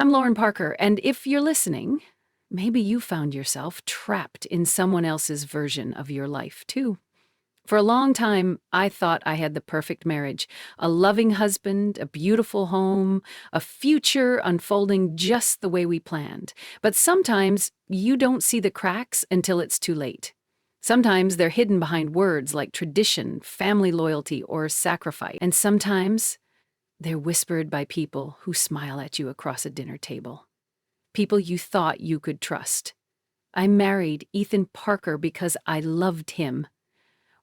I'm Lauren Parker, and if you're listening, maybe you found yourself trapped in someone else's version of your life, too. For a long time, I thought I had the perfect marriage, a loving husband, a beautiful home, a future unfolding just the way we planned. But sometimes you don't see the cracks until it's too late. Sometimes they're hidden behind words like tradition, family loyalty, or sacrifice. And sometimes they're whispered by people who smile at you across a dinner table. People you thought you could trust. I married Ethan Parker because I loved him.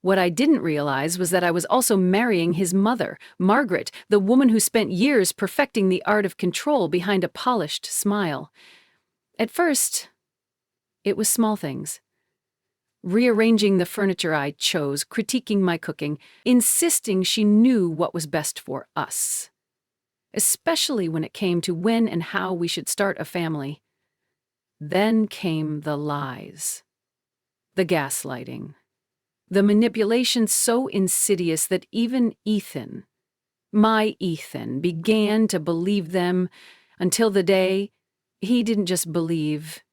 What I didn't realize was that I was also marrying his mother, Margaret, the woman who spent years perfecting the art of control behind a polished smile. At first, it was small things. Rearranging the furniture I chose, critiquing my cooking, insisting she knew what was best for us. Especially when it came to when and how we should start a family. Then came the lies. The gaslighting. The manipulation so insidious that even Ethan, my Ethan, began to believe them until the day he didn't just believe,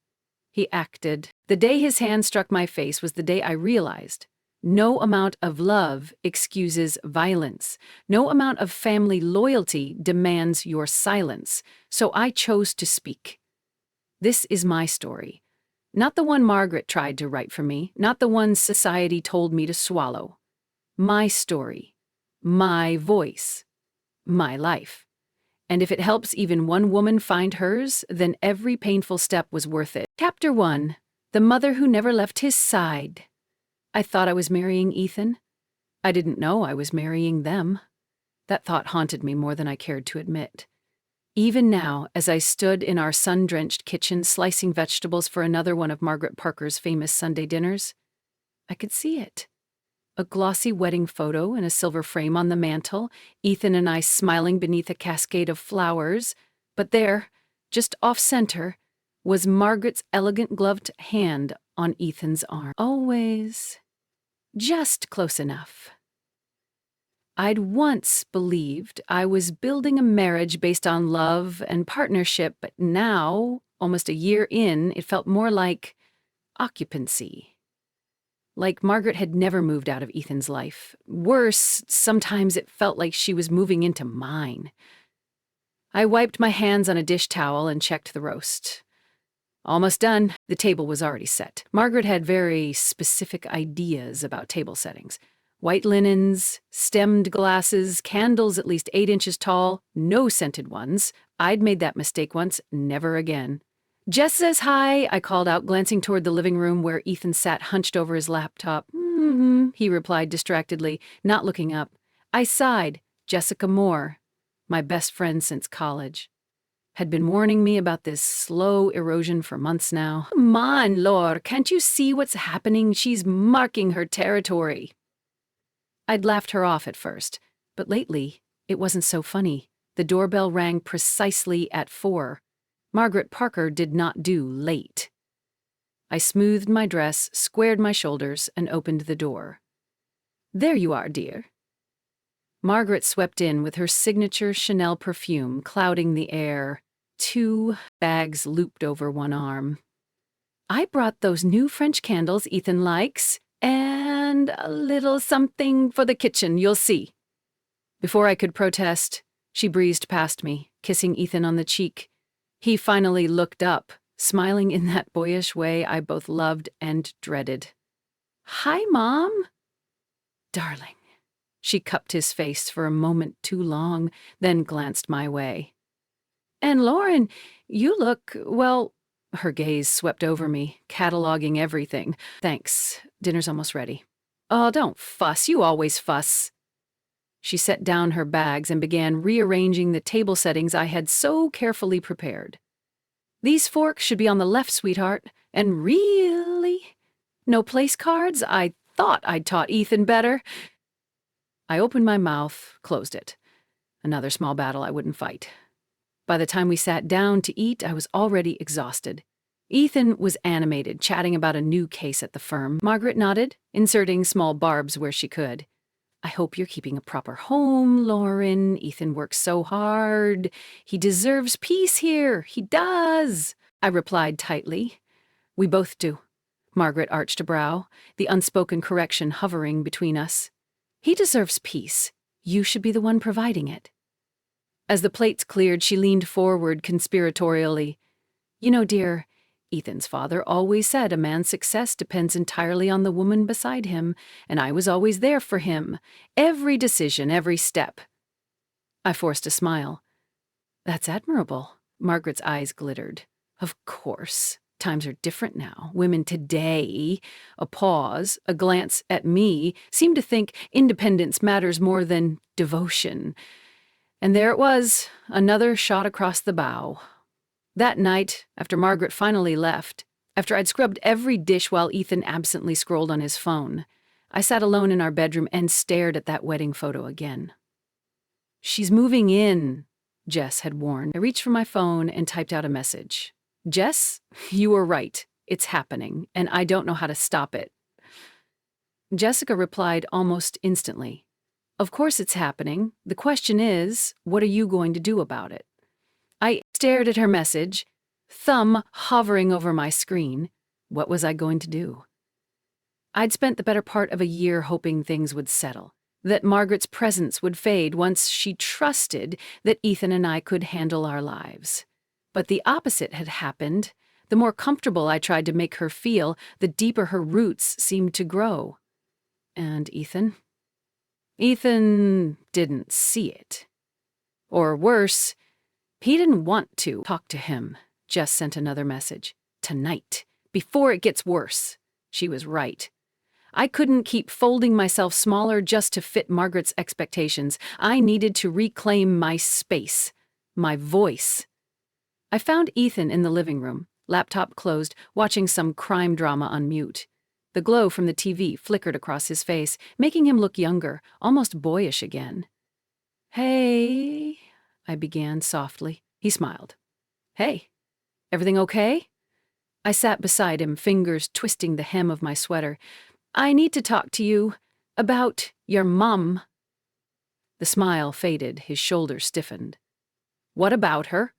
he acted. The day his hand struck my face was the day I realized no amount of love excuses violence. No amount of family loyalty demands your silence. So I chose to speak. This is my story. Not the one Margaret tried to write for me, not the one society told me to swallow. My story, my voice, my life. And if it helps even one woman find hers, then every painful step was worth it. Chapter 1. The Mother Who Never Left His Side. I thought I was marrying Ethan. I didn't know I was marrying them. That thought haunted me more than I cared to admit. Even now, as I stood in our sun-drenched kitchen slicing vegetables for another one of Margaret Parker's famous Sunday dinners, I could see it. A glossy wedding photo in a silver frame on the mantel, Ethan and I smiling beneath a cascade of flowers, but there, just off-center, was Margaret's elegant gloved hand on Ethan's arm. Always just close enough. I'd once believed I was building a marriage based on love and partnership, but now, almost a year in, it felt more like occupancy. Like Margaret had never moved out of Ethan's life. Worse, sometimes it felt like she was moving into mine. I wiped my hands on a dish towel and checked the roast. Almost done. The table was already set. Margaret had very specific ideas about table settings. White linens, stemmed glasses, candles at least 8 inches tall, no scented ones. I'd made that mistake once, never again. "Jess says hi," I called out, glancing toward the living room where Ethan sat hunched over his laptop. He replied distractedly, not looking up. I sighed. Jessica Moore, my best friend since college, had been warning me about this slow erosion for months now. "Come on, Lore, can't you see what's happening? She's marking her territory." I'd laughed her off at first, but lately, it wasn't so funny. The doorbell rang precisely at 4. Margaret Parker did not do late. I smoothed my dress, squared my shoulders, and opened the door. "There you are, dear." Margaret swept in with her signature Chanel perfume clouding the air, 2 bags looped over one arm. "I brought those new French candles Ethan likes, and a little something for the kitchen, you'll see." Before I could protest, she breezed past me, kissing Ethan on the cheek. He finally looked up, smiling in that boyish way I both loved and dreaded. "Hi, Mom." "Darling." She cupped his face for a moment too long, then glanced my way. "And Lauren, you look, well..." Her gaze swept over me, cataloging everything. "Thanks. Dinner's almost ready." "Oh, don't fuss. You always fuss." She set down her bags and began rearranging the table settings I had so carefully prepared. "These forks should be on the left, sweetheart. And really? No place cards? I thought I'd taught Ethan better." I opened my mouth, closed it. Another small battle I wouldn't fight. By the time we sat down to eat, I was already exhausted. Ethan was animated, chatting about a new case at the firm. Margaret nodded, inserting small barbs where she could. I hope you're keeping a proper home, Lauren. Ethan works so hard. He deserves peace here. He does. I replied tightly. We both do. Margaret arched a brow, the unspoken correction hovering between us. He deserves peace. You should be the one providing it. As the plates cleared, she leaned forward conspiratorially. You know, dear, Ethan's father always said a man's success depends entirely on the woman beside him, and I was always there for him. Every decision, every step. I forced a smile. That's admirable. Margaret's eyes glittered. Of course. Times are different now. Women today, a pause, a glance at me, seem to think independence matters more than devotion. And there it was, another shot across the bow. That night, after Margaret finally left, after I'd scrubbed every dish while Ethan absently scrolled on his phone, I sat alone in our bedroom and stared at that wedding photo again. She's moving in, Jess had warned. I reached for my phone and typed out a message. Jess, you were right. It's happening, and I don't know how to stop it. Jessica replied almost instantly. Of course it's happening. The question is, what are you going to do about it? I stared at her message, thumb hovering over my screen. What was I going to do? I'd spent the better part of a year hoping things would settle, that Margaret's presence would fade once she trusted that Ethan and I could handle our lives. But the opposite had happened. The more comfortable I tried to make her feel, the deeper her roots seemed to grow. And Ethan? Ethan didn't see it. Or worse, he didn't want to talk to him. Jess sent another message. Tonight, before it gets worse. She was right. I couldn't keep folding myself smaller just to fit Margaret's expectations. I needed to reclaim my space, my voice. I found Ethan in the living room, laptop closed, watching some crime drama on mute. The glow from the TV flickered across his face, making him look younger, almost boyish again. Hey, I began softly. He smiled. Hey, everything okay? I sat beside him, fingers twisting the hem of my sweater. I need to talk to you about your mom. The smile faded, his shoulders stiffened. What about her?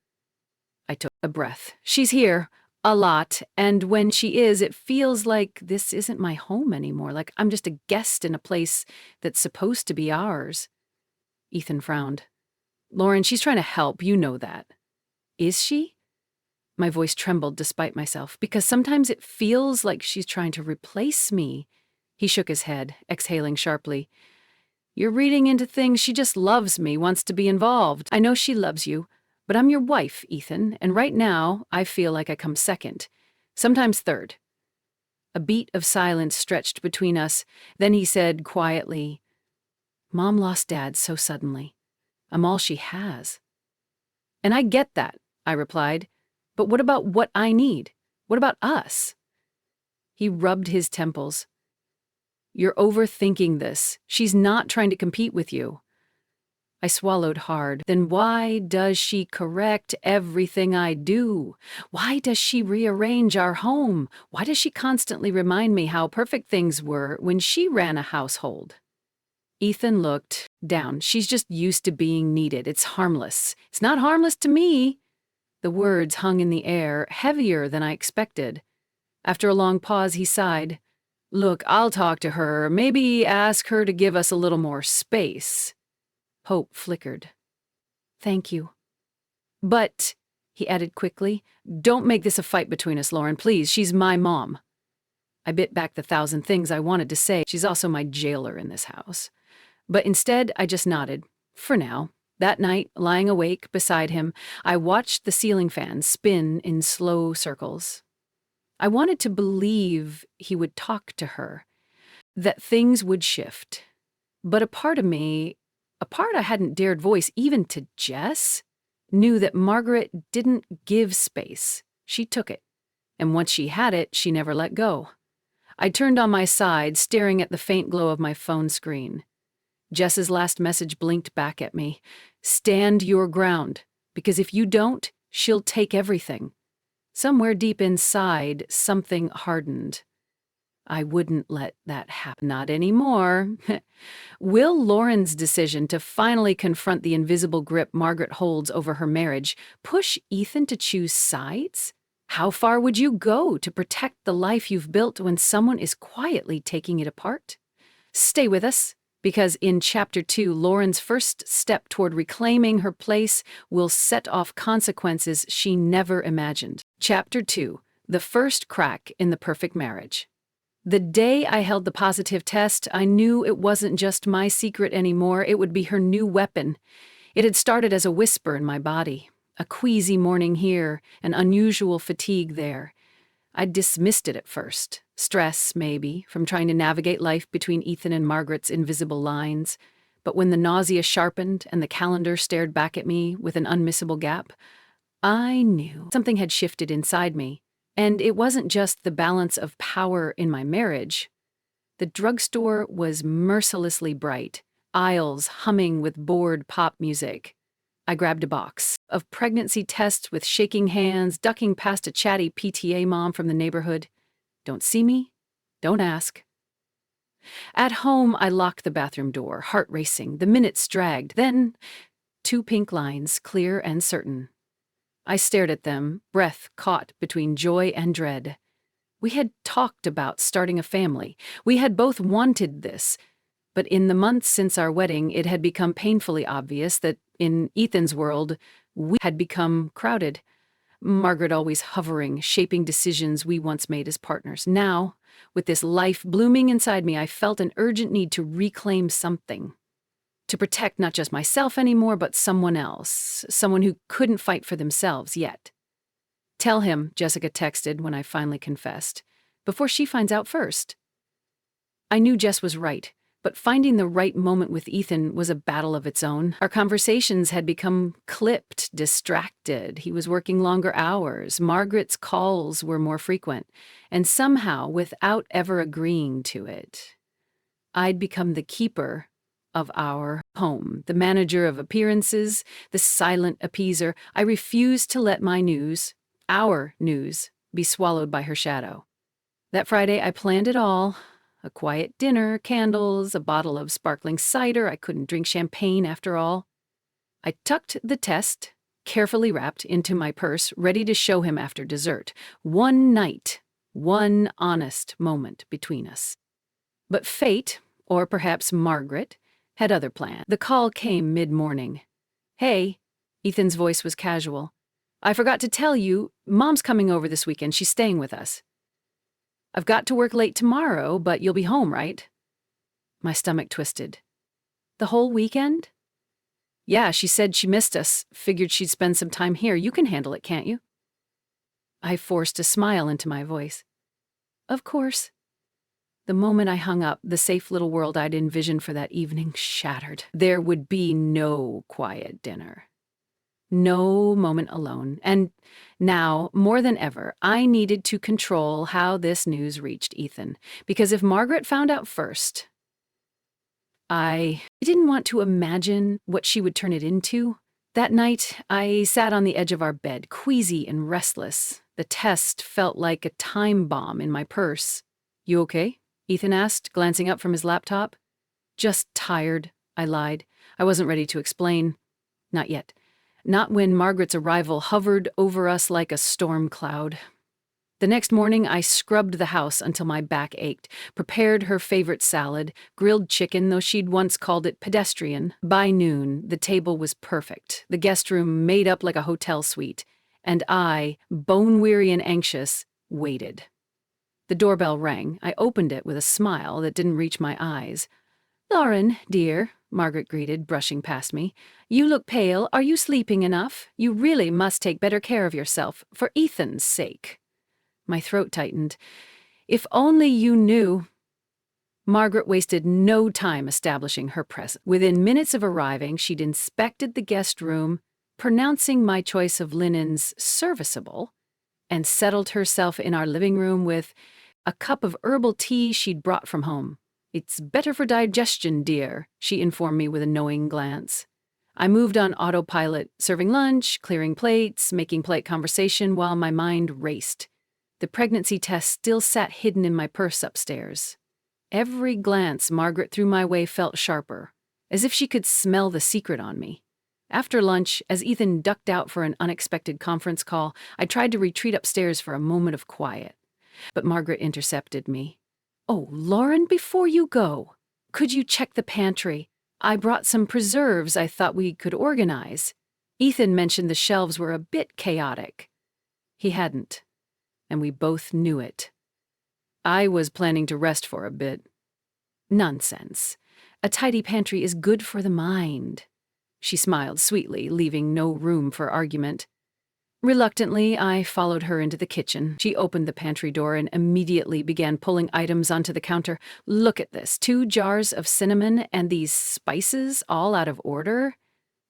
I took a breath. She's here, a lot, and when she is, it feels like this isn't my home anymore, like I'm just a guest in a place that's supposed to be ours. Ethan frowned. Lauren, she's trying to help, you know that. Is she? My voice trembled despite myself, because sometimes it feels like she's trying to replace me. He shook his head, exhaling sharply. You're reading into things. She just loves me, wants to be involved. I know she loves you. But I'm your wife, Ethan, and right now I feel like I come second, sometimes third. A beat of silence stretched between us. Then he said quietly, Mom lost Dad so suddenly. I'm all she has. And I get that, I replied. But what about what I need? What about us? He rubbed his temples. You're overthinking this. She's not trying to compete with you. I swallowed hard. Then why does she correct everything I do? Why does she rearrange our home? Why does she constantly remind me how perfect things were when she ran a household? Ethan looked down. She's just used to being needed. It's harmless. It's not harmless to me. The words hung in the air, heavier than I expected. After a long pause, he sighed. Look, I'll talk to her. Maybe ask her to give us a little more space. Hope flickered. Thank you. But, he added quickly, don't make this a fight between us, Lauren, please. She's my mom. I bit back the 1,000 things I wanted to say. She's also my jailer in this house. But instead, I just nodded. For now. That night, lying awake beside him, I watched the ceiling fan spin in slow circles. I wanted to believe he would talk to her, that things would shift. But a part of me, a part I hadn't dared voice even to Jess, knew that Margaret didn't give space. She took it. And once she had it, she never let go. I turned on my side, staring at the faint glow of my phone screen. Jess's last message blinked back at me. Stand your ground, because if you don't, she'll take everything. Somewhere deep inside, something hardened. I wouldn't let that happen. Not anymore. Will Lauren's decision to finally confront the invisible grip Margaret holds over her marriage push Ethan to choose sides? How far would you go to protect the life you've built when someone is quietly taking it apart? Stay with us, because in Chapter 2, Lauren's first step toward reclaiming her place will set off consequences she never imagined. Chapter 2, The First Crack in the Perfect Marriage. The day I held the positive test, I knew it wasn't just my secret anymore, it would be her new weapon. It had started as a whisper in my body, a queasy morning here, an unusual fatigue there. I dismissed it at first. Stress, maybe, from trying to navigate life between Ethan and Margaret's invisible lines. But when the nausea sharpened and the calendar stared back at me with an unmissable gap, I knew something had shifted inside me. And it wasn't just the balance of power in my marriage. The drugstore was mercilessly bright, aisles humming with bored pop music. I grabbed a box of pregnancy tests with shaking hands, ducking past a chatty PTA mom from the neighborhood. Don't see me? Don't ask. At home, I locked the bathroom door, heart racing. The minutes dragged. Then, 2 pink lines, clear and certain. I stared at them, breath caught between joy and dread. We had talked about starting a family. We had both wanted this. But in the months since our wedding, it had become painfully obvious that, in Ethan's world, we had become crowded. Margaret always hovering, shaping decisions we once made as partners. Now, with this life blooming inside me, I felt an urgent need to reclaim something. To protect not just myself anymore, but someone else. Someone who couldn't fight for themselves yet. Tell him, Jessica texted when I finally confessed. Before she finds out first. I knew Jess was right, but finding the right moment with Ethan was a battle of its own. Our conversations had become clipped, distracted. He was working longer hours. Margaret's calls were more frequent. And somehow, without ever agreeing to it, I'd become the keeper of our home, the manager of appearances, the silent appeaser. I refused to let my news, our news, be swallowed by her shadow. That Friday, I planned it all. A quiet dinner, candles, a bottle of sparkling cider. I couldn't drink champagne after all. I tucked the test, carefully wrapped, into my purse, ready to show him after dessert. One night, one honest moment between us. But fate, or perhaps Margaret, had other plans. The call came mid-morning. Hey, Ethan's voice was casual. I forgot to tell you, Mom's coming over this weekend. She's staying with us. I've got to work late tomorrow, but you'll be home, right? My stomach twisted. The whole weekend? Yeah, she said she missed us, figured she'd spend some time here. You can handle it, can't you? I forced a smile into my voice. Of course. The moment I hung up, the safe little world I'd envisioned for that evening shattered. There would be no quiet dinner. No moment alone. And now, more than ever, I needed to control how this news reached Ethan. Because if Margaret found out first, I didn't want to imagine what she would turn it into. That night, I sat on the edge of our bed, queasy and restless. The test felt like a time bomb in my purse. You okay? Ethan asked, glancing up from his laptop. Just tired, I lied. I wasn't ready to explain. Not yet. Not when Margaret's arrival hovered over us like a storm cloud. The next morning, I scrubbed the house until my back ached, prepared her favorite salad, grilled chicken, though she'd once called it pedestrian. By noon, the table was perfect, the guest room made up like a hotel suite, and I, bone-weary and anxious, waited. The doorbell rang. I opened it with a smile that didn't reach my eyes. "Lauren, dear," Margaret greeted, brushing past me. "You look pale. Are you sleeping enough? You really must take better care of yourself, for Ethan's sake." My throat tightened. If only you knew. Margaret wasted no time establishing her presence. Within minutes of arriving, she'd inspected the guest room, pronouncing my choice of linens serviceable, and settled herself in our living room with a cup of herbal tea she'd brought from home. "It's better for digestion, dear," she informed me with a knowing glance. I moved on autopilot, serving lunch, clearing plates, making polite conversation while my mind raced. The pregnancy test still sat hidden in my purse upstairs. Every glance Margaret threw my way felt sharper, as if she could smell the secret on me. After lunch, as Ethan ducked out for an unexpected conference call, I tried to retreat upstairs for a moment of quiet. But Margaret intercepted me. "Oh, Lauren, before you go, could you check the pantry? I brought some preserves I thought we could organize." Ethan mentioned the shelves were a bit chaotic. He hadn't, and we both knew it. I was planning to rest for a bit. Nonsense. A tidy pantry is good for the mind. She smiled sweetly, leaving no room for argument. Reluctantly, I followed her into the kitchen. She opened the pantry door and immediately began pulling items onto the counter. "Look at this, 2 jars of cinnamon and these spices all out of order."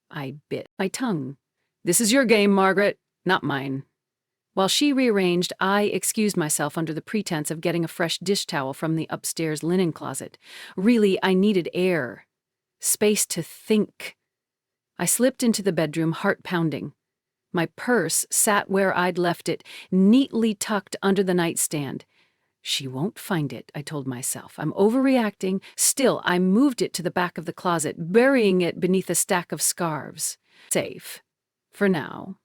I bit my tongue. "This is your game, Margaret, not mine." While she rearranged, I excused myself under the pretense of getting a fresh dish towel from the upstairs linen closet. Really, I needed air. Space to think. I slipped into the bedroom, heart pounding. My purse sat where I'd left it, neatly tucked under the nightstand. She won't find it, I told myself. I'm overreacting. Still, I moved it to the back of the closet, burying it beneath a stack of scarves. Safe. For now.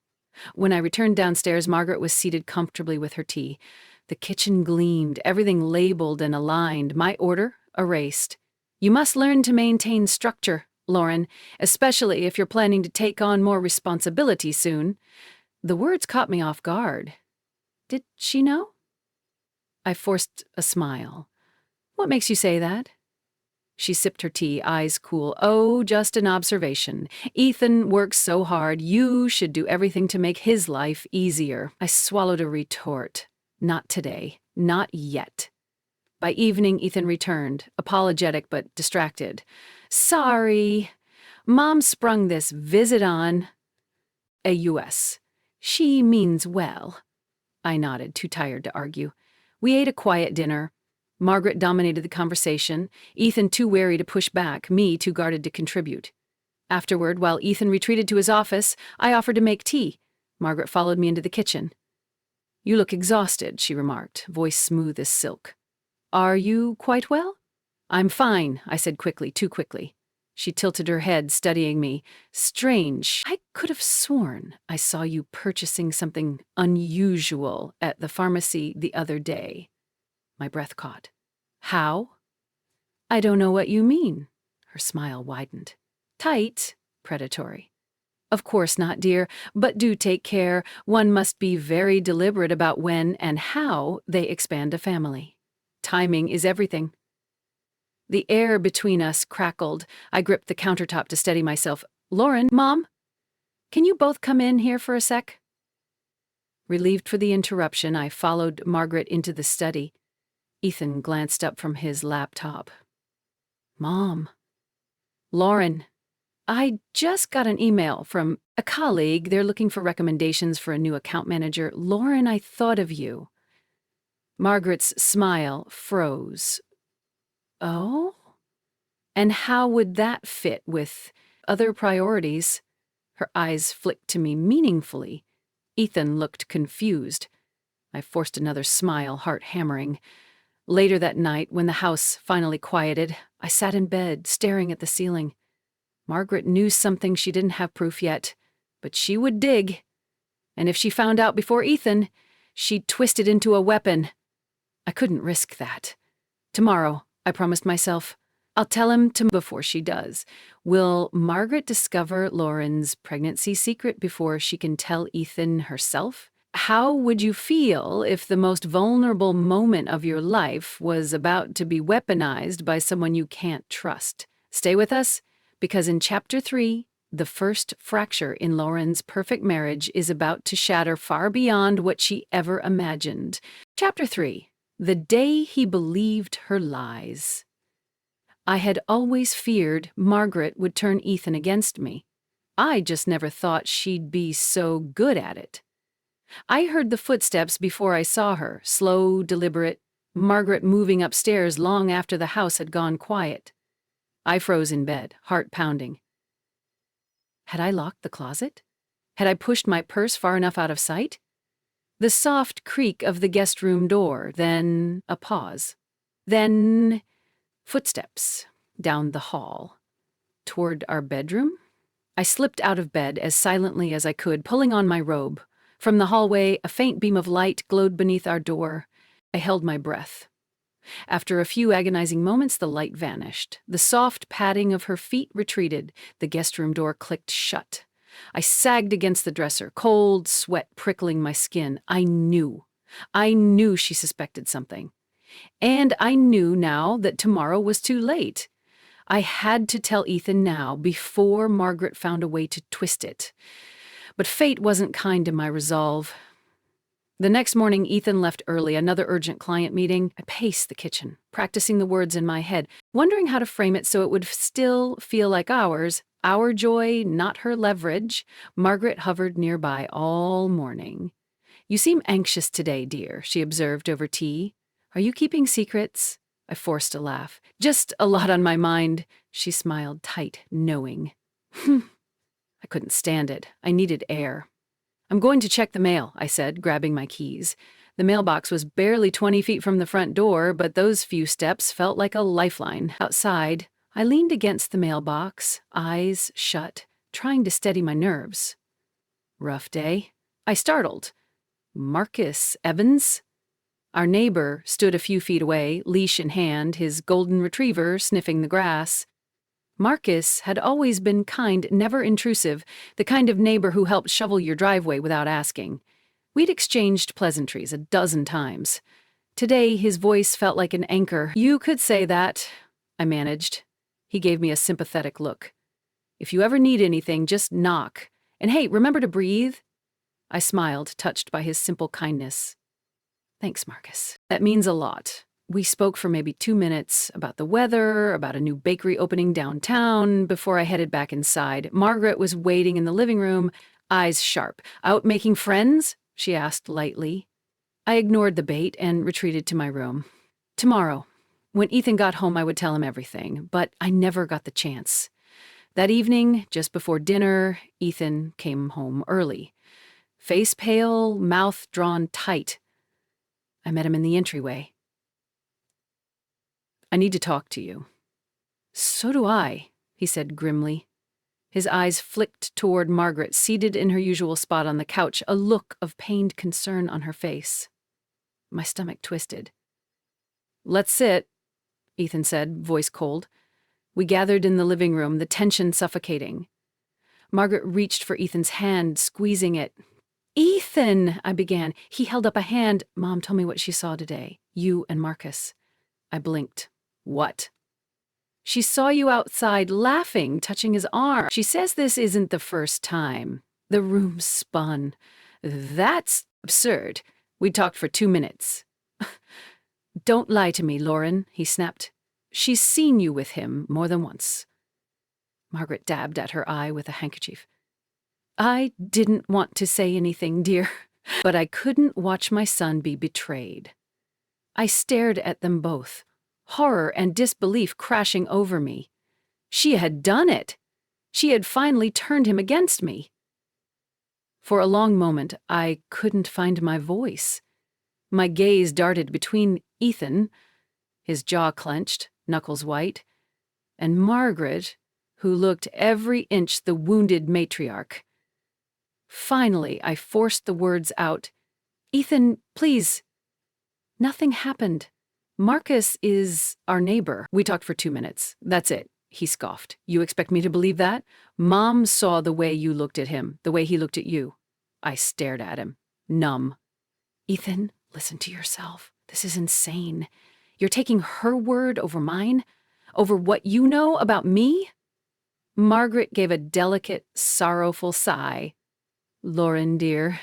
When I returned downstairs, Margaret was seated comfortably with her tea. The kitchen gleamed, everything labeled and aligned, my order erased. "You must learn to maintain structure, Lauren, especially if you're planning to take on more responsibility soon." The words caught me off guard. Did she know? I forced a smile. "What makes you say that?" She sipped her tea, eyes cool. "Oh, just an observation. Ethan works so hard, you should do everything to make his life easier." I swallowed a retort. Not today. Not yet. By evening, Ethan returned, apologetic but distracted. "Sorry. Mom sprung this visit on A.U.S. She means well." I nodded, too tired to argue. We ate a quiet dinner. Margaret dominated the conversation, Ethan too wary to push back, me too guarded to contribute. Afterward, while Ethan retreated to his office, I offered to make tea. Margaret followed me into the kitchen. "You look exhausted," she remarked, voice smooth as silk. "Are you quite well?" "I'm fine," I said quickly, too quickly. She tilted her head, studying me. "Strange. I could have sworn I saw you purchasing something unusual at the pharmacy the other day." My breath caught. "How?" "I don't know what you mean." Her smile widened. "Tight, predatory." "Of course not, dear, but do take care. One must be very deliberate about when and how they expand a family. Timing is everything." The air between us crackled. I gripped the countertop to steady myself. "Lauren, Mom, can you both come in here for a sec?" Relieved for the interruption, I followed Margaret into the study. Ethan glanced up from his laptop. "Mom." "Lauren, I just got an email from a colleague. They're looking for recommendations for a new account manager. Lauren, I thought of you." Margaret's smile froze. "Oh? And how would that fit with other priorities?" Her eyes flicked to me meaningfully. Ethan looked confused. I forced another smile, heart hammering. Later that night, when the house finally quieted, I sat in bed, staring at the ceiling. Margaret knew something she didn't have proof yet, but she would dig. And if she found out before Ethan, she'd twist it into a weapon. I couldn't risk that. "Tomorrow," I promised myself. "I'll tell him before she does." Will Margaret discover Lauren's pregnancy secret before she can tell Ethan herself? How would you feel if the most vulnerable moment of your life was about to be weaponized by someone you can't trust? Stay with us, because in Chapter 3, the first fracture in Lauren's perfect marriage is about to shatter far beyond what she ever imagined. Chapter 3, The Day He Believed Her Lies. I had always feared Margaret would turn Ethan against me. I just never thought she'd be so good at it. I heard the footsteps before I saw her, slow, deliberate, Margaret moving upstairs long after the house had gone quiet. I froze in bed, heart pounding. Had I locked the closet? Had I pushed my purse far enough out of sight? The soft creak of the guest room door, then a pause. Then footsteps down the hall. Toward our bedroom? I slipped out of bed as silently as I could, pulling on my robe. From the hallway, a faint beam of light glowed beneath our door. I held my breath. After a few agonizing moments, the light vanished. The soft padding of her feet retreated. The guest room door clicked shut. I sagged against the dresser, cold sweat prickling my skin. I knew she suspected something. And I knew now that tomorrow was too late. I had to tell Ethan now, before Margaret found a way to twist it. But fate wasn't kind to my resolve. The next morning, Ethan left early, another urgent client meeting. I paced the kitchen, practicing the words in my head, wondering how to frame it so it would still feel like ours. Our joy, not her leverage. Margaret hovered nearby all morning. "You seem anxious today, dear," she observed over tea. "Are you keeping secrets?" I forced a laugh. "Just a lot on my mind." She smiled tight, knowing. I couldn't stand it. I needed air. "I'm going to check the mail," I said, grabbing my keys. The mailbox was barely 20 feet from the front door, but those few steps felt like a lifeline. Outside, I leaned against the mailbox, eyes shut, trying to steady my nerves. "Rough day?" I startled. "Marcus Evans?" Our neighbor stood a few feet away, leash in hand, his golden retriever sniffing the grass. Marcus had always been kind, never intrusive, the kind of neighbor who helped shovel your driveway without asking. We'd exchanged pleasantries a dozen times. Today, his voice felt like an anchor. "You could say that," I managed. He gave me a sympathetic look. "If you ever need anything, just knock. And hey, remember to breathe." I smiled, touched by his simple kindness. "Thanks, Marcus. That means a lot." We spoke for maybe 2 minutes about the weather, about a new bakery opening downtown, before I headed back inside. Margaret was waiting in the living room, eyes sharp. "Out making friends?" she asked lightly. I ignored the bait and retreated to my room. Tomorrow, when Ethan got home, I would tell him everything, but I never got the chance. That evening, just before dinner, Ethan came home early. Face pale, mouth drawn tight. I met him in the entryway. "I need to talk to you." "So do I," he said grimly. His eyes flicked toward Margaret, seated in her usual spot on the couch, a look of pained concern on her face. My stomach twisted. "Let's sit," Ethan said, voice cold. We gathered in the living room, the tension suffocating. Margaret reached for Ethan's hand, squeezing it. "Ethan," I began. He held up a hand. "Mom told me what she saw today. You and Marcus." I blinked. "What?" "She saw you outside laughing, touching his arm. She says this isn't the first time." The room spun. "That's absurd. We talked for 2 minutes." "Don't lie to me, Lauren," he snapped. "She's seen you with him more than once." Margaret dabbed at her eye with a handkerchief. "I didn't want to say anything, dear, but I couldn't watch my son be betrayed." I stared at them both, horror and disbelief crashing over me. She had done it. She had finally turned him against me. For a long moment, I couldn't find my voice. My gaze darted between Ethan, his jaw clenched, knuckles white, and Margaret, who looked every inch the wounded matriarch. Finally, I forced the words out. "Ethan, please." Nothing happened. "Marcus is our neighbor. We talked for 2 minutes. That's it," he scoffed. "You expect me to believe that? Mom saw the way you looked at him, the way he looked at you." I stared at him, numb. "Ethan, listen to yourself. This is insane. You're taking her word over mine? Over what you know about me?" Margaret gave a delicate, sorrowful sigh. "Lauren, dear,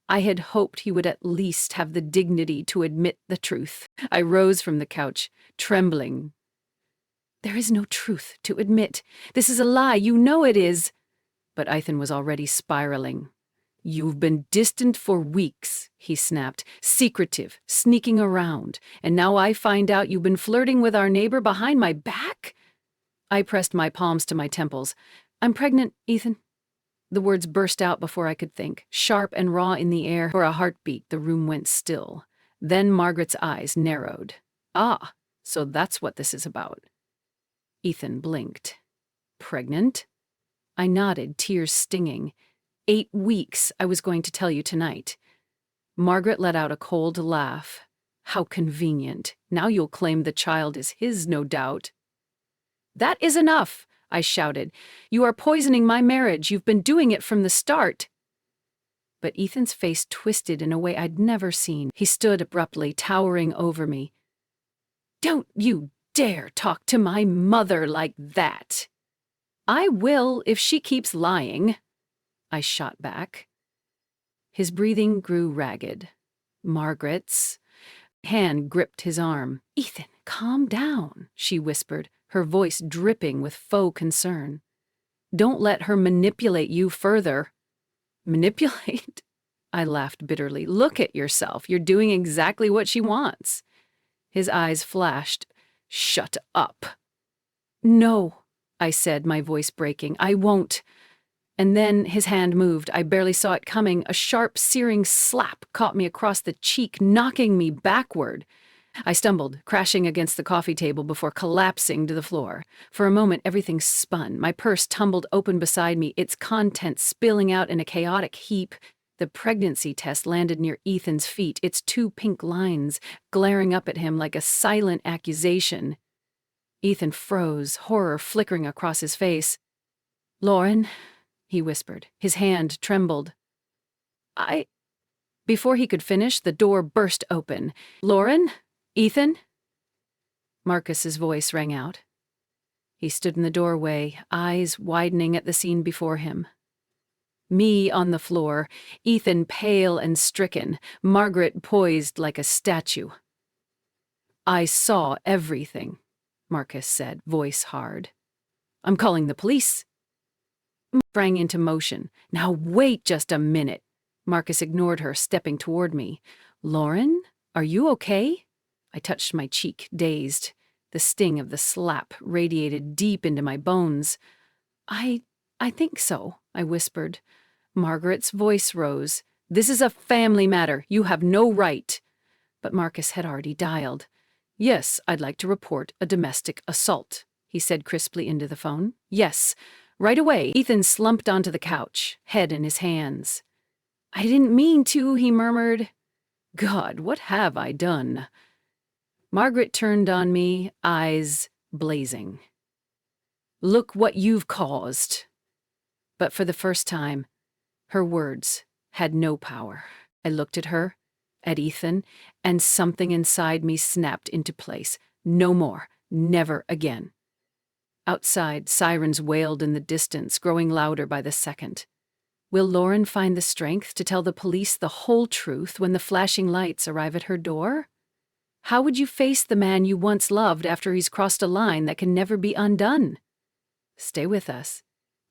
I had hoped he would at least have the dignity to admit the truth." I rose from the couch, trembling. "There is no truth to admit. This is a lie. You know it is." But Ethan was already spiraling. "You've been distant for weeks," he snapped, "secretive, sneaking around, and now I find out you've been flirting with our neighbor behind my back?" I pressed my palms to my temples. "I'm pregnant, Ethan." The words burst out before I could think, sharp and raw in the air. For a heartbeat, the room went still. Then Margaret's eyes narrowed. Ah, so that's what this is about. Ethan blinked. Pregnant? I nodded, tears stinging. 8 weeks, I was going to tell you tonight. Margaret let out a cold laugh. How convenient. Now you'll claim the child is his, no doubt. That is enough, I shouted. You are poisoning my marriage. You've been doing it from the start. But Ethan's face twisted in a way I'd never seen. He stood abruptly, towering over me. Don't you dare talk to my mother like that. I will if she keeps lying, I shot back. His breathing grew ragged. Margaret's hand gripped his arm. Ethan, calm down, she whispered, her voice dripping with faux concern. Don't let her manipulate you further. Manipulate? I laughed bitterly. Look at yourself. You're doing exactly what she wants. His eyes flashed. Shut up. No, I said, my voice breaking. I won't. And then his hand moved. I barely saw it coming. A sharp, searing slap caught me across the cheek, knocking me backward. I stumbled, crashing against the coffee table before collapsing to the floor. For a moment, everything spun. My purse tumbled open beside me, its contents spilling out in a chaotic heap. The pregnancy test landed near Ethan's feet, its 2 pink lines glaring up at him like a silent accusation. Ethan froze, horror flickering across his face. Lauren, he whispered. His hand trembled. Before he could finish, the door burst open. Lauren? Ethan? Marcus's voice rang out. He stood in the doorway, eyes widening at the scene before him. Me on the floor, Ethan pale and stricken, Margaret poised like a statue. I saw everything, Marcus said, voice hard. I'm calling the police. Sprang into motion. Now wait just a minute. Marcus ignored her, stepping toward me. Lauren, are you okay? I touched my cheek, dazed. The sting of the slap radiated deep into my bones. I think so, I whispered. Margaret's voice rose. This is a family matter. You have no right. But Marcus had already dialed. Yes, I'd like to report a domestic assault, he said crisply into the phone. Yes, right away. Ethan slumped onto the couch, head in his hands. I didn't mean to, he murmured. God, what have I done? Margaret turned on me, eyes blazing. Look what you've caused. But for the first time, her words had no power. I looked at her, at Ethan, and something inside me snapped into place. No more, never again. Outside, sirens wailed in the distance, growing louder by the second. Will Lauren find the strength to tell the police the whole truth when the flashing lights arrive at her door? How would you face the man you once loved after he's crossed a line that can never be undone? Stay with us,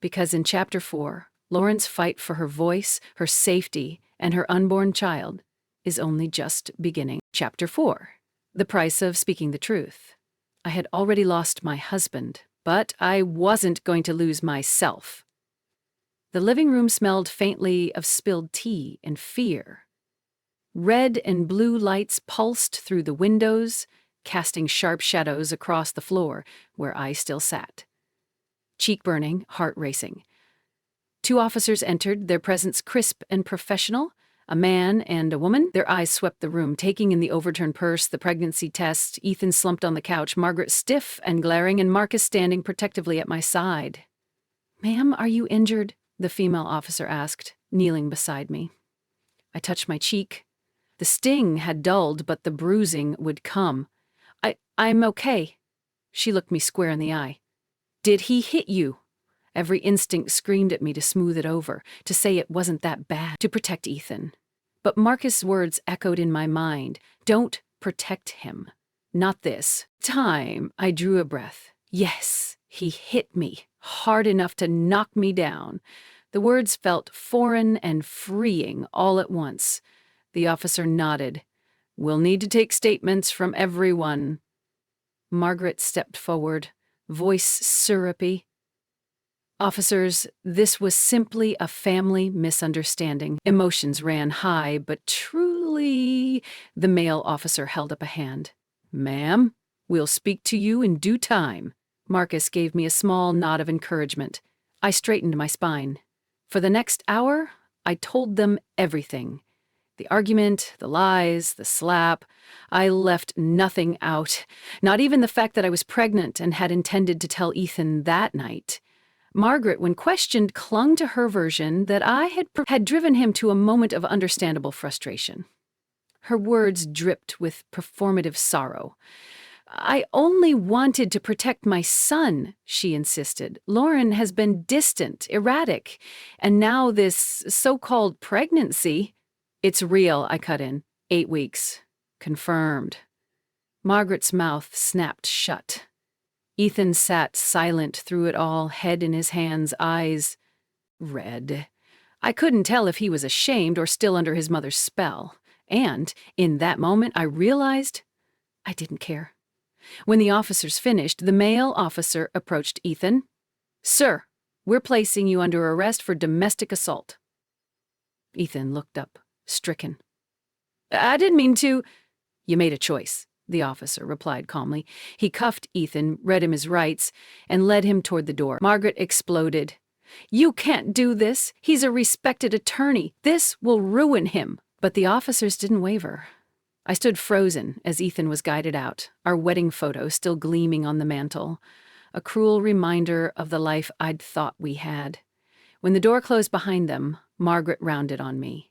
because in Chapter 4, Lauren's fight for her voice, her safety, and her unborn child is only just beginning. Chapter 4. The price of speaking the truth. I had already lost my husband, but I wasn't going to lose myself. The living room smelled faintly of spilled tea and fear. Red and blue lights pulsed through the windows, casting sharp shadows across the floor where I still sat. Cheek burning, heart racing. 2 officers entered, their presence crisp and professional, a man and a woman. Their eyes swept the room, taking in the overturned purse, the pregnancy test. Ethan slumped on the couch, Margaret stiff and glaring, and Marcus standing protectively at my side. Ma'am, are you injured? The female officer asked, kneeling beside me. I touched my cheek. The sting had dulled, but the bruising would come. I'm okay. She looked me square in the eye. Did he hit you? Every instinct screamed at me to smooth it over, to say it wasn't that bad, to protect Ethan. But Marcus' words echoed in my mind. Don't protect him. Not this time. I drew a breath. Yes, he hit me, hard enough to knock me down. The words felt foreign and freeing all at once. The officer nodded. We'll need to take statements from everyone. Margaret stepped forward, voice syrupy. Officers, this was simply a family misunderstanding. Emotions ran high, but truly, the male officer held up a hand. Ma'am, we'll speak to you in due time. Marcus gave me a small nod of encouragement. I straightened my spine. For the next hour, I told them everything. The argument, the lies, the slap. I left nothing out, not even the fact that I was pregnant and had intended to tell Ethan that night. Margaret, when questioned, clung to her version that I had driven him to a moment of understandable frustration. Her words dripped with performative sorrow. I only wanted to protect my son, she insisted. Lauren has been distant, erratic, and now this so-called pregnancy. It's real, I cut in. 8 weeks. Confirmed. Margaret's mouth snapped shut. Ethan sat silent through it all, head in his hands, eyes red. I couldn't tell if he was ashamed or still under his mother's spell. And, in that moment, I realized I didn't care. When the officers finished, the male officer approached Ethan. Sir, we're placing you under arrest for domestic assault. Ethan looked up, stricken. I didn't mean to. You made a choice, the officer replied calmly. He cuffed Ethan, read him his rights, and led him toward the door. Margaret exploded. You can't do this. He's a respected attorney. This will ruin him. But the officers didn't waver. I stood frozen as Ethan was guided out, our wedding photo still gleaming on the mantel, a cruel reminder of the life I'd thought we had. When the door closed behind them, Margaret rounded on me.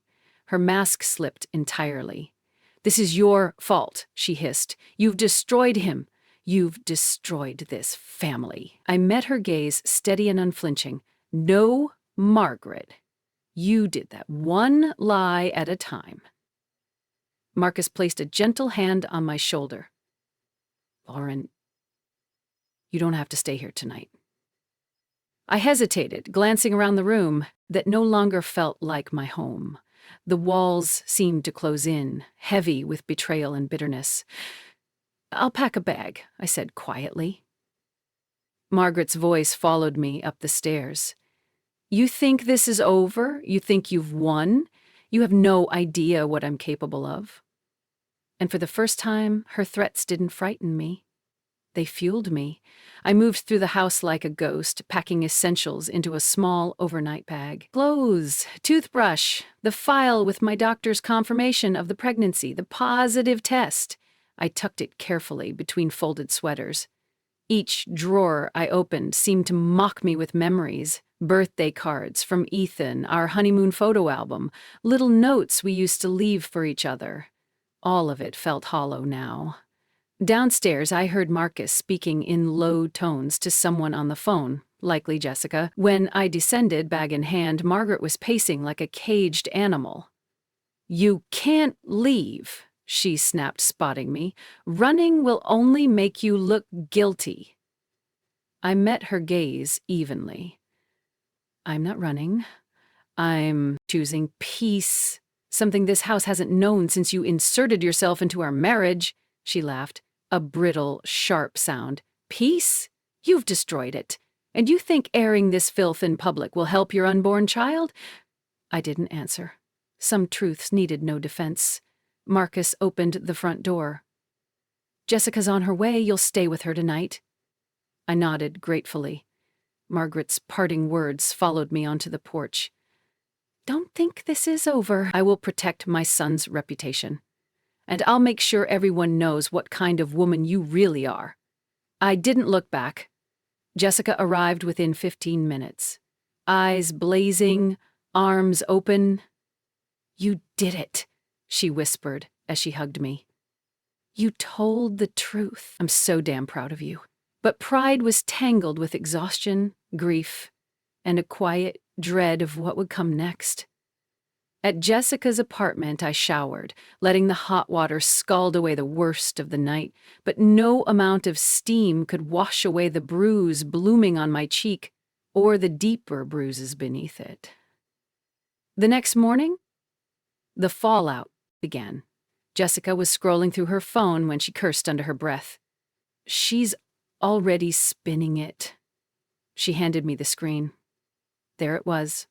Her mask slipped entirely. This is your fault, she hissed. You've destroyed him. You've destroyed this family. I met her gaze, steady and unflinching. No, Margaret. You did that one lie at a time. Marcus placed a gentle hand on my shoulder. Lauren, you don't have to stay here tonight. I hesitated, glancing around the room that no longer felt like my home. The walls seemed to close in, heavy with betrayal and bitterness. I'll pack a bag, I said quietly. Margaret's voice followed me up the stairs. You think this is over? You think you've won? You have no idea what I'm capable of. And for the first time, her threats didn't frighten me. They fueled me. I moved through the house like a ghost, packing essentials into a small overnight bag. Clothes, toothbrush, the file with my doctor's confirmation of the pregnancy, the positive test. I tucked it carefully between folded sweaters. Each drawer I opened seemed to mock me with memories. Birthday cards from Ethan, our honeymoon photo album, little notes we used to leave for each other. All of it felt hollow now. Downstairs, I heard Marcus speaking in low tones to someone on the phone, likely Jessica. When I descended, bag in hand, Margaret was pacing like a caged animal. You can't leave, she snapped, spotting me. Running will only make you look guilty. I met her gaze evenly. I'm not running. I'm choosing peace, something this house hasn't known since you inserted yourself into our marriage, she laughed, a brittle, sharp sound. Peace? You've destroyed it. And you think airing this filth in public will help your unborn child? I didn't answer. Some truths needed no defense. Marcus opened the front door. Jessica's on her way. You'll stay with her tonight. I nodded gratefully. Margaret's parting words followed me onto the porch. Don't think this is over. I will protect my son's reputation. And I'll make sure everyone knows what kind of woman you really are. I didn't look back. Jessica arrived within 15 minutes. Eyes blazing, arms open. You did it, she whispered as she hugged me. You told the truth. I'm so damn proud of you. But pride was tangled with exhaustion, grief, and a quiet dread of what would come next. At Jessica's apartment, I showered, letting the hot water scald away the worst of the night, but no amount of steam could wash away the bruise blooming on my cheek or the deeper bruises beneath it. The next morning, the fallout began. Jessica was scrolling through her phone when she cursed under her breath. She's already spinning it. She handed me the screen. There it was.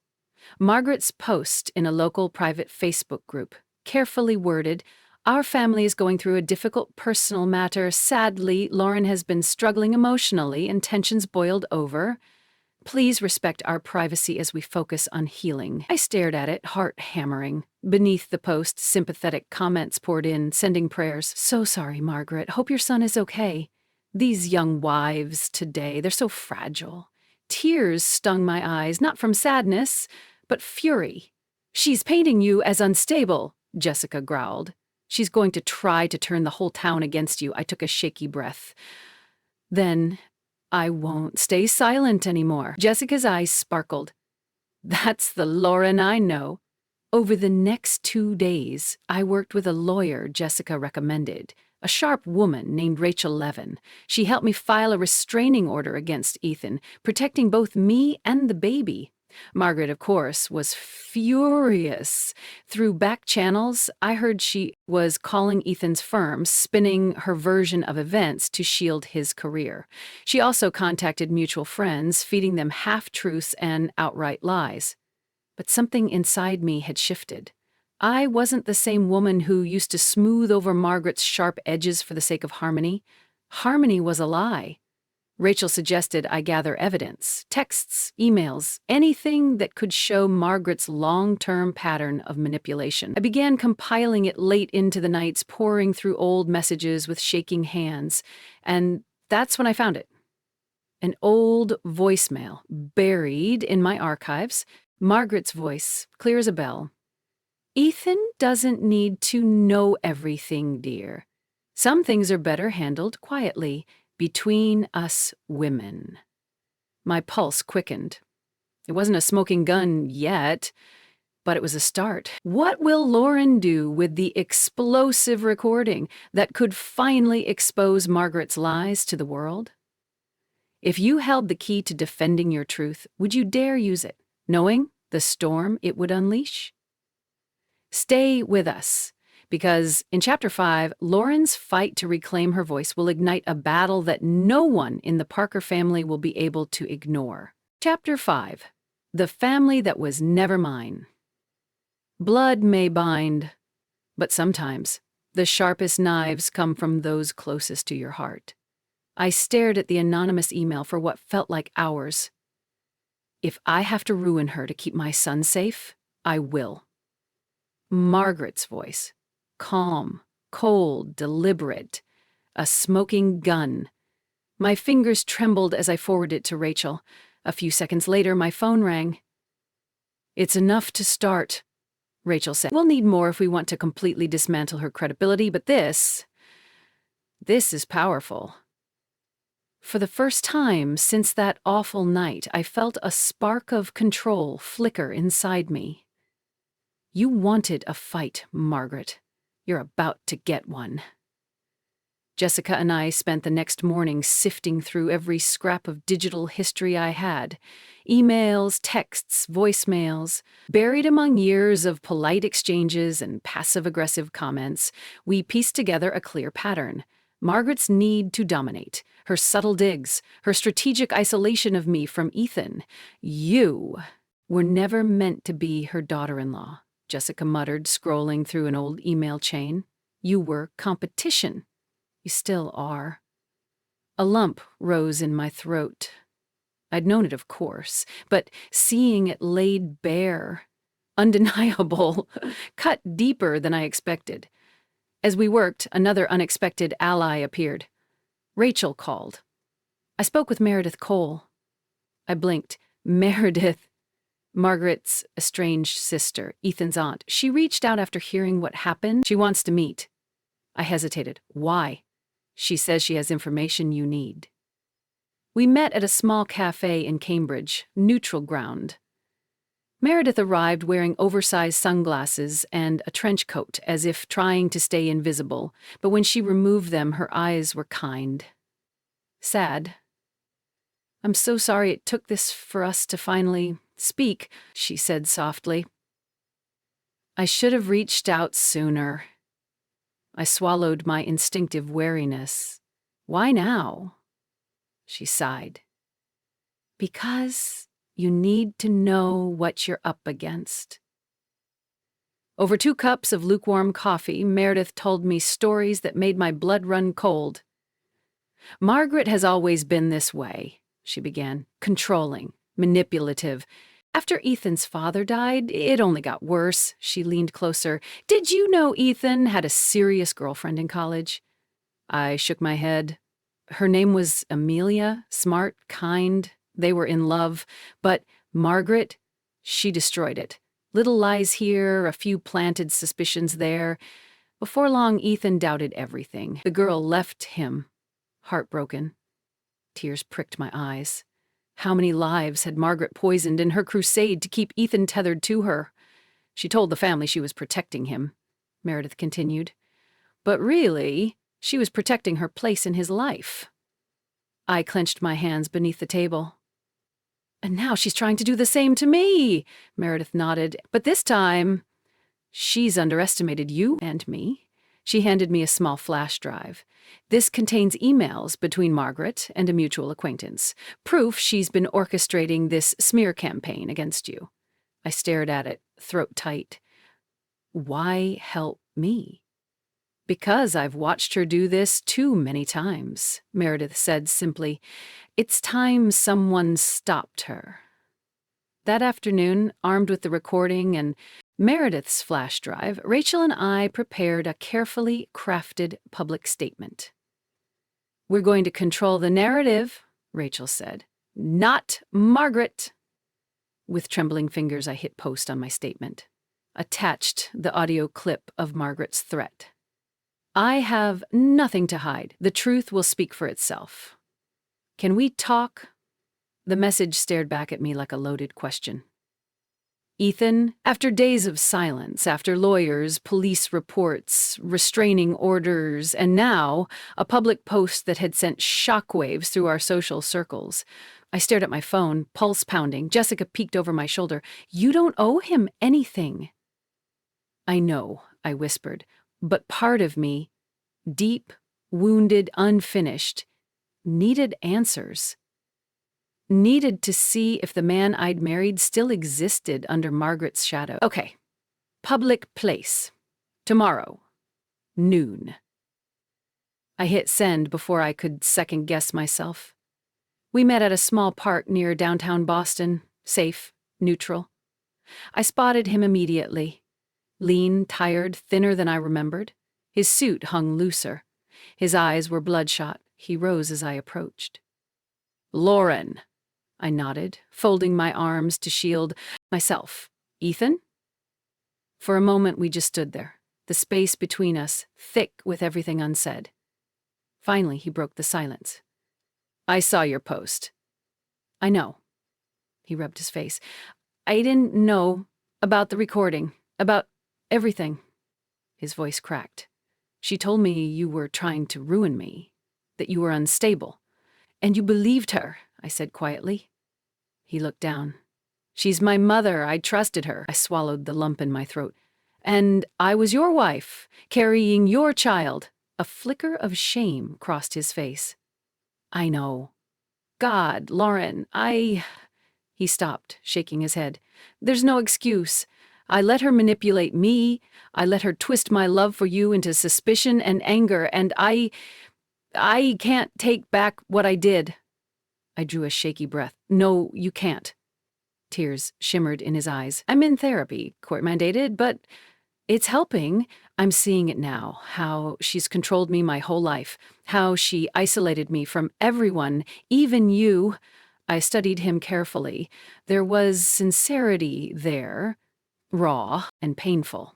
Margaret's post in a local private Facebook group, carefully worded, "Our family is going through a difficult personal matter. Sadly, Lauren has been struggling emotionally and tensions boiled over. Please respect our privacy as we focus on healing." I stared at it, heart hammering. Beneath the post, sympathetic comments poured in, sending prayers. "So sorry, Margaret. Hope your son is okay. These young wives today, they're so fragile." Tears stung my eyes, not from sadness, but fury. "She's painting you as unstable," Jessica growled. "She's going to try to turn the whole town against you." I took a shaky breath. "Then I won't stay silent anymore." Jessica's eyes sparkled. "That's the Lauren I know." Over the next 2 days, I worked with a lawyer Jessica recommended, a sharp woman named Rachel Levin. She helped me file a restraining order against Ethan, protecting both me and the baby. Margaret, of course, was furious. Through back channels, I heard she was calling Ethan's firm, spinning her version of events to shield his career. She also contacted mutual friends, feeding them half-truths and outright lies. But something inside me had shifted. I wasn't the same woman who used to smooth over Margaret's sharp edges for the sake of harmony. Harmony was a lie. Rachel suggested I gather evidence, texts, emails, anything that could show Margaret's long-term pattern of manipulation. I began compiling it late into the nights, pouring through old messages with shaking hands, and that's when I found it. An old voicemail, buried in my archives, Margaret's voice, clear as a bell. "Ethan doesn't need to know everything, dear. Some things are better handled quietly. Between us women." My pulse quickened. It wasn't a smoking gun yet, but it was a start. What will Lauren do with the explosive recording that could finally expose Margaret's lies to the world? If you held the key to defending your truth, would you dare use it, knowing the storm it would unleash? Stay with us. Because in Chapter 5, Lauren's fight to reclaim her voice will ignite a battle that no one in the Parker family will be able to ignore. Chapter 5. The Family That Was Never Mine. Blood may bind, but sometimes the sharpest knives come from those closest to your heart. I stared at the anonymous email for what felt like hours. If I have to ruin her to keep my son safe, I will. Margaret's voice. Calm, cold, deliberate. A smoking gun. My fingers trembled as I forwarded it to Rachel. A few seconds later, my phone rang. "It's enough to start," Rachel said. "We'll need more if we want to completely dismantle her credibility, but this is powerful." For the first time since that awful night, I felt a spark of control flicker inside me. "You wanted a fight, Margaret. You're about to get one." Jessica and I spent the next morning sifting through every scrap of digital history I had. Emails, texts, voicemails. Buried among years of polite exchanges and passive-aggressive comments, we pieced together a clear pattern. Margaret's need to dominate, her subtle digs, her strategic isolation of me from Ethan. "You were never meant to be her daughter-in-law," Jessica muttered, scrolling through an old email chain. "You were competition. You still are." A lump rose in my throat. I'd known it, of course, but seeing it laid bare, undeniable, cut deeper than I expected. As we worked, another unexpected ally appeared. Rachel called. I spoke with Meredith Cole. I blinked. Meredith. Margaret's estranged sister, Ethan's aunt. She reached out after hearing what happened. She wants to meet. I hesitated. Why? She says she has information you need. We met at a small cafe in Cambridge, neutral ground. Meredith arrived wearing oversized sunglasses and a trench coat, as if trying to stay invisible, but when she removed them, her eyes were kind. Sad. "I'm so sorry it took this for us to finally speak," she said softly. "I should have reached out sooner." I swallowed my instinctive wariness. "Why now?" She sighed. Because you need to know what you're up against. Over 2 cups of lukewarm coffee, Meredith told me stories that made my blood run cold. Margaret has always been this way, she began, controlling, manipulative. After Ethan's father died, it only got worse. She leaned closer. Did you know Ethan had a serious girlfriend in college? I shook my head. Her name was Amelia, smart, kind. They were in love. But Margaret, she destroyed it. Little lies here, a few planted suspicions there. Before long, Ethan doubted everything. The girl left him, heartbroken. Tears pricked my eyes. How many lives had Margaret poisoned in her crusade to keep Ethan tethered to her? She told the family she was protecting him, Meredith continued. But really, she was protecting her place in his life. I clenched my hands beneath the table. And now she's trying to do the same to me, Meredith nodded. But this time, she's underestimated you and me. She handed me a small flash drive. This contains emails between Margaret and a mutual acquaintance, proof she's been orchestrating this smear campaign against you. I stared at it, throat tight. Why help me? Because I've watched her do this too many times, Meredith said simply. It's time someone stopped her. That afternoon, armed with the recording and Meredith's flash drive, Rachel and I prepared a carefully crafted public statement. We're going to control the narrative, Rachel said. Not Margaret. With trembling fingers, I hit post on my statement. Attached the audio clip of Margaret's threat. I have nothing to hide. The truth will speak for itself. Can we talk? The message stared back at me like a loaded question. Ethan, after days of silence, after lawyers, police reports, restraining orders, and now a public post that had sent shockwaves through our social circles, I stared at my phone, pulse pounding. Jessica peeked over my shoulder. You don't owe him anything. I know, I whispered, but part of me, deep, wounded, unfinished, needed answers. Needed to see if the man I'd married still existed under Margaret's shadow. Okay. Public place. Tomorrow. Noon. I hit send before I could second-guess myself. We met at a small park near downtown Boston. Safe, neutral. I spotted him immediately. Lean, tired, thinner than I remembered. His suit hung looser. His eyes were bloodshot. He rose as I approached. Lauren. I nodded, folding my arms to shield myself. Ethan? For a moment, we just stood there, the space between us, thick with everything unsaid. Finally, he broke the silence. I saw your post. I know. He rubbed his face. I didn't know about the recording, about everything. His voice cracked. She told me you were trying to ruin me, that you were unstable. And you believed her, I said quietly. He looked down. She's my mother. I trusted her. I swallowed the lump in my throat. And I was your wife, carrying your child. A flicker of shame crossed his face. I know. God, Lauren, He stopped, shaking his head. There's no excuse. I let her manipulate me. I let her twist my love for you into suspicion and anger, and I can't take back what I did. I drew a shaky breath. No, you can't. Tears shimmered in his eyes. I'm in therapy, court-mandated, but it's helping. I'm seeing it now, how she's controlled me my whole life, how she isolated me from everyone, even you. I studied him carefully. There was sincerity there, raw and painful.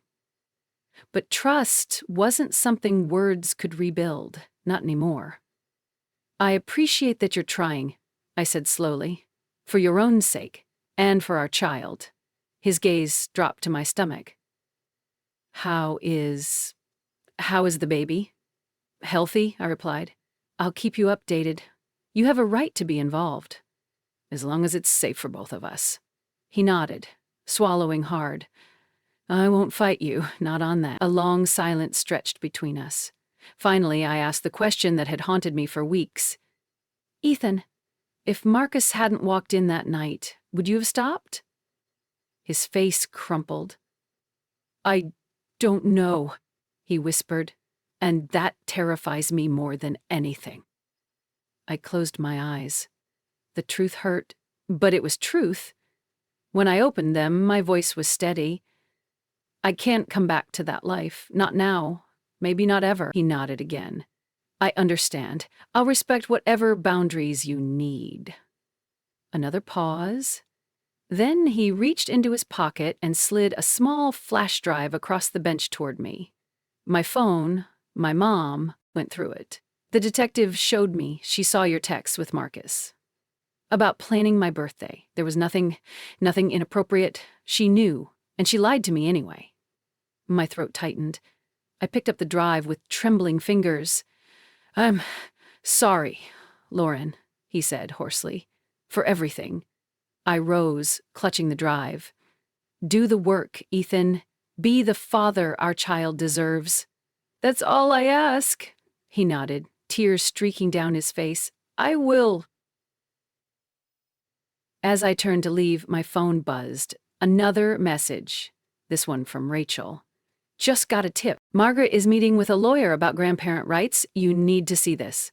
But trust wasn't something words could rebuild, not anymore. I appreciate that you're trying, I said slowly, for your own sake, and for our child. His gaze dropped to my stomach. How is the baby? Healthy, I replied. I'll keep you updated. You have a right to be involved, as long as it's safe for both of us. He nodded, swallowing hard. I won't fight you, not on that. A long silence stretched between us. Finally, I asked the question that had haunted me for weeks. Ethan, If Marcus hadn't walked in that night, would you have stopped? His face crumpled. I don't know, he whispered, and that terrifies me more than anything. I closed my eyes. The truth hurt, but it was truth. When I opened them, my voice was steady. I can't come back to that life. Not now. Maybe not ever. He nodded again. I understand. I'll respect whatever boundaries you need. Another pause. Then he reached into his pocket and slid a small flash drive across the bench toward me. My phone, my mom, went through it. The detective showed me she saw your text with Marcus. About planning my birthday. There was nothing inappropriate. She knew, and she lied to me anyway. My throat tightened. I picked up the drive with trembling fingers. I'm sorry, Lauren, he said hoarsely, for everything. I rose, clutching the drive. Do the work, Ethan. Be the father our child deserves. That's all I ask, he nodded, tears streaking down his face. I will. As I turned to leave, my phone buzzed. Another message. This one from Rachel. Just got a tip. Margaret is meeting with a lawyer about grandparent rights. You need to see this.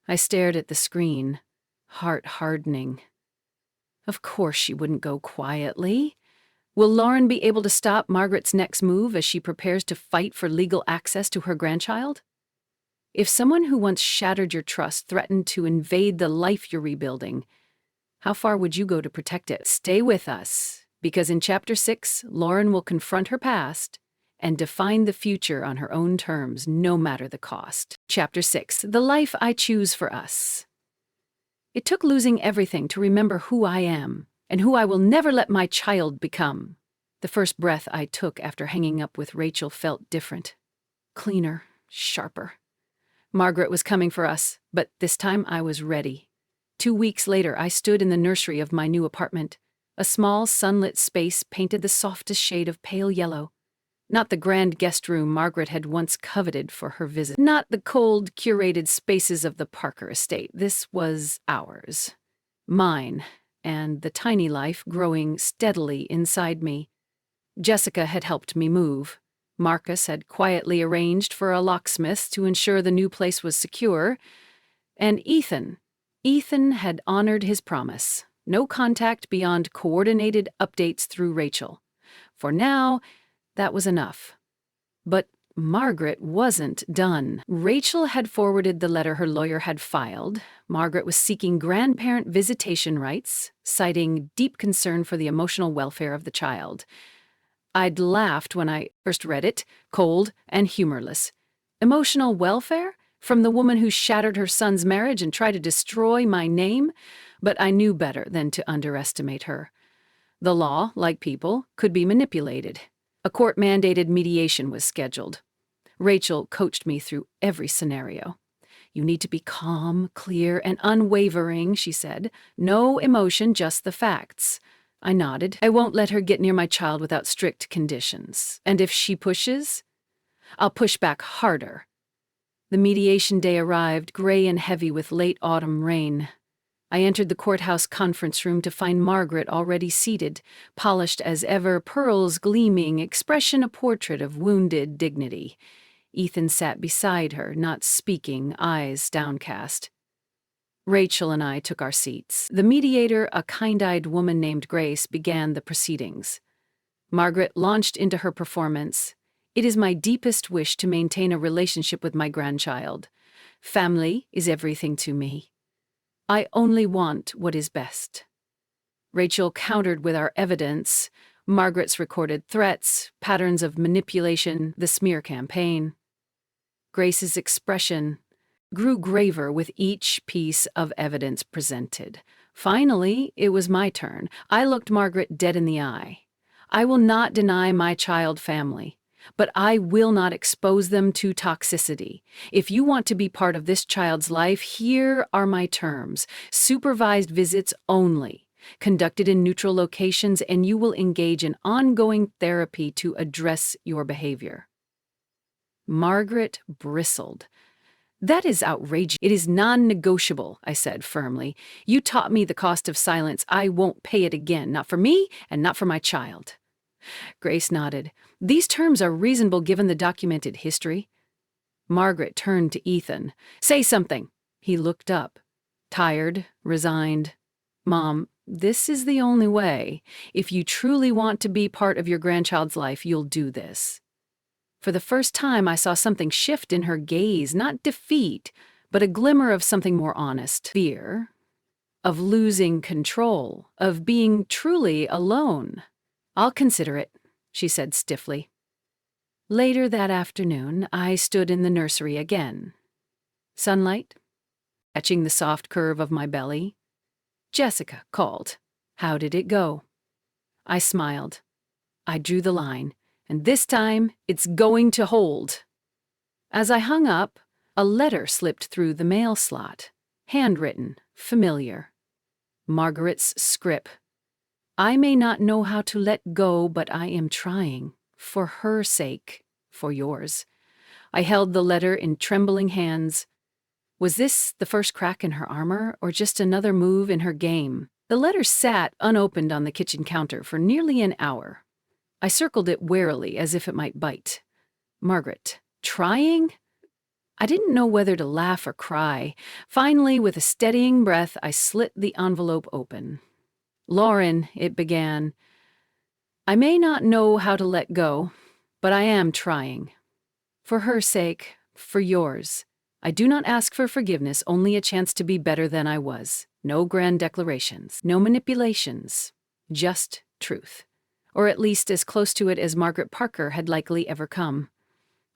I stared at the screen, heart hardening. Of course she wouldn't go quietly. Will Lauren be able to stop Margaret's next move as she prepares to fight for legal access to her grandchild? If someone who once shattered your trust threatened to invade the life you're rebuilding, how far would you go to protect it? Stay with us, because in Chapter 6, Lauren will confront her past and define the future on her own terms, no matter the cost. Chapter 6, The Life I Choose for Us. It took losing everything to remember who I am and who I will never let my child become. The first breath I took after hanging up with Rachel felt different. Cleaner, sharper. Margaret was coming for us, but this time I was ready. 2 weeks later, I stood in the nursery of my new apartment. A small, sunlit space painted the softest shade of pale yellow. Not the grand guest room Margaret had once coveted for her visit. Not the cold, curated spaces of the Parker estate. This was ours. Mine, and the tiny life growing steadily inside me. Jessica had helped me move. Marcus had quietly arranged for a locksmith to ensure the new place was secure. And Ethan had honored his promise. No contact beyond coordinated updates through Rachel. For now, that was enough. But Margaret wasn't done. Rachel had forwarded the letter her lawyer had filed. Margaret was seeking grandparent visitation rights, citing deep concern for the emotional welfare of the child. I'd laughed when I first read it, cold and humorless. Emotional welfare? From the woman who shattered her son's marriage and tried to destroy my name? But I knew better than to underestimate her. The law, like people, could be manipulated. A court-mandated mediation was scheduled. Rachel coached me through every scenario. You need to be calm, clear, and unwavering, she said. No emotion, just the facts. I nodded. I won't let her get near my child without strict conditions. And if she pushes, I'll push back harder. The mediation day arrived, gray and heavy with late autumn rain. I entered the courthouse conference room to find Margaret already seated, polished as ever, pearls gleaming, expression a portrait of wounded dignity. Ethan sat beside her, not speaking, eyes downcast. Rachel and I took our seats. The mediator, a kind-eyed woman named Grace, began the proceedings. Margaret launched into her performance. It is my deepest wish to maintain a relationship with my grandchild. Family is everything to me. I only want what is best. Rachel countered with our evidence, Margaret's recorded threats, patterns of manipulation, the smear campaign. Grace's expression grew graver with each piece of evidence presented. Finally, it was my turn. I looked Margaret dead in the eye. I will not deny my child family, but I will not expose them to toxicity. If you want to be part of this child's life, here are my terms. Supervised visits only, conducted in neutral locations, and you will engage in ongoing therapy to address your behavior. Margaret bristled. That is outrageous. It is non-negotiable, I said firmly. You taught me the cost of silence. I won't pay it again, not for me and not for my child. Grace nodded. These terms are reasonable given the documented history. Margaret turned to Ethan. Say something. He looked up. Tired, resigned. Mom, this is the only way. If you truly want to be part of your grandchild's life, you'll do this. For the first time, I saw something shift in her gaze, not defeat, but a glimmer of something more honest. Fear. Of losing control. Of being truly alone. I'll consider it, she said stiffly. Later that afternoon, I stood in the nursery again. Sunlight, catching the soft curve of my belly. Jessica called. How did it go? I smiled. I drew the line. And this time, it's going to hold. As I hung up, a letter slipped through the mail slot. Handwritten, familiar. Margaret's script. I may not know how to let go, but I am trying. For her sake, for yours. I held the letter in trembling hands. Was this the first crack in her armor, or just another move in her game? The letter sat unopened on the kitchen counter for nearly an hour. I circled it warily, as if it might bite. Margaret, trying? I didn't know whether to laugh or cry. Finally, with a steadying breath, I slit the envelope open. Lauren, it began, I may not know how to let go, but I am trying. For her sake, for yours. I do not ask for forgiveness, only a chance to be better than I was. No grand declarations, no manipulations, just truth. Or at least as close to it as Margaret Parker had likely ever come.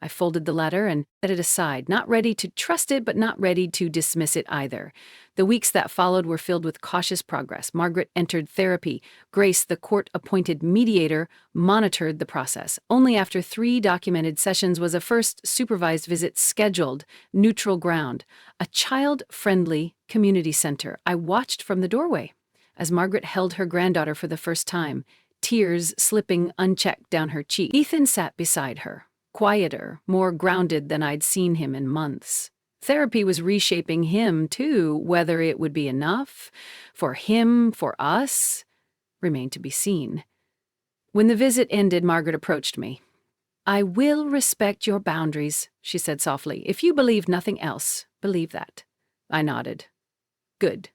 I folded the letter and set it aside, not ready to trust it, but not ready to dismiss it either. The weeks that followed were filled with cautious progress. Margaret entered therapy. Grace, the court-appointed mediator, monitored the process. Only after 3 documented sessions was a first supervised visit scheduled. Neutral ground. A child-friendly community center. I watched from the doorway as Margaret held her granddaughter for the first time, tears slipping unchecked down her cheek. Ethan sat beside her. Quieter, more grounded than I'd seen him in months. Therapy was reshaping him, too. Whether it would be enough for him, for us, remained to be seen. When the visit ended, Margaret approached me. I will respect your boundaries, she said softly. If you believe nothing else, believe that. I nodded. Good.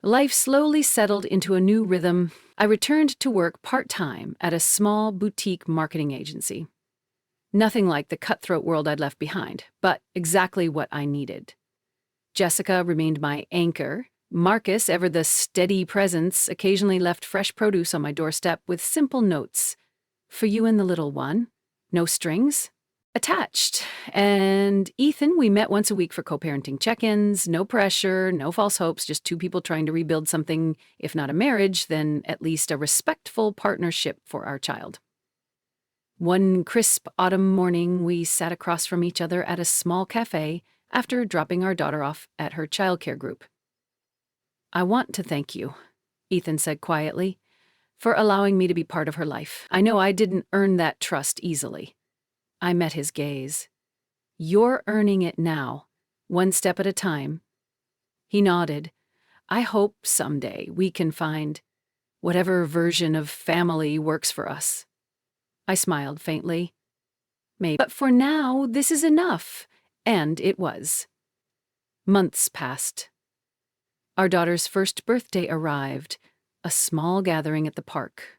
Life slowly settled into a new rhythm. I returned to work part-time at a small boutique marketing agency. Nothing like the cutthroat world I'd left behind, but exactly what I needed. Jessica remained my anchor. Marcus, ever the steady presence, occasionally left fresh produce on my doorstep with simple notes. For you and the little one. No strings attached. And Ethan, we met once a week for co-parenting check-ins. No pressure, no false hopes, just 2 people trying to rebuild something, if not a marriage, then at least a respectful partnership for our child. One crisp autumn morning, we sat across from each other at a small cafe after dropping our daughter off at her childcare group. I want to thank you, Ethan said quietly, for allowing me to be part of her life. I know I didn't earn that trust easily. I met his gaze. You're earning it now, one step at a time. He nodded. I hope someday we can find whatever version of family works for us. I smiled faintly. Maybe. But for now, this is enough. And it was. Months passed. Our daughter's first birthday arrived, a small gathering at the park.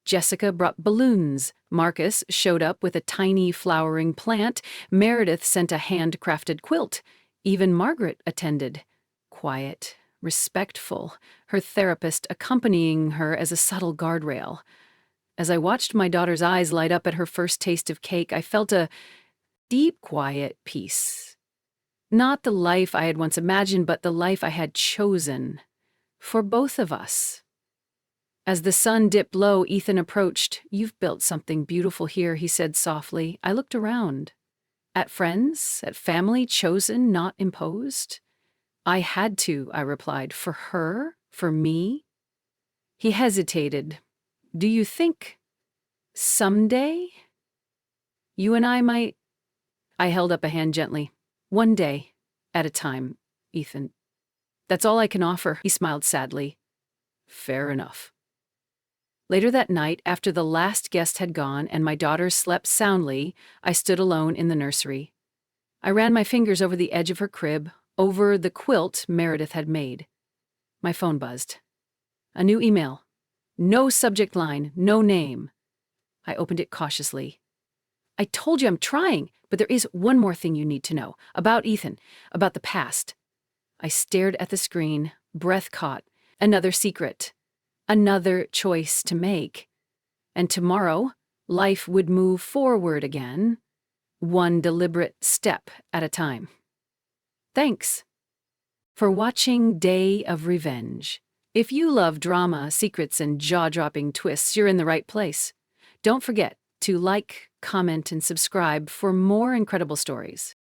Jessica brought balloons. Marcus showed up with a tiny flowering plant. Meredith sent a handcrafted quilt. Even Margaret attended. Quiet, respectful, her therapist accompanying her as a subtle guardrail. As I watched my daughter's eyes light up at her first taste of cake, I felt a deep, quiet peace. Not the life I had once imagined, but the life I had chosen. For both of us. As the sun dipped low, Ethan approached. You've built something beautiful here, he said softly. I looked around. At friends, at family, chosen, not imposed. I had to, I replied. For her? For me? He hesitated. Do you think someday you and I might I held up a hand gently. One day at a time, Ethan. That's all I can offer, he smiled sadly. Fair enough. Later that night, after the last guest had gone and my daughters slept soundly, I stood alone in the nursery. I ran my fingers over the edge of her crib, over the quilt Meredith had made. My phone buzzed. A new email. No subject line, no name. I opened it cautiously. I told you I'm trying, but there is one more thing you need to know. About Ethan, about the past. I stared at the screen, breath caught. Another secret. Another choice to make. And tomorrow, life would move forward again, one deliberate step at a time. Thanks for watching Day of Revenge. If you love drama, secrets, and jaw-dropping twists, you're in the right place. Don't forget to like, comment, and subscribe for more incredible stories.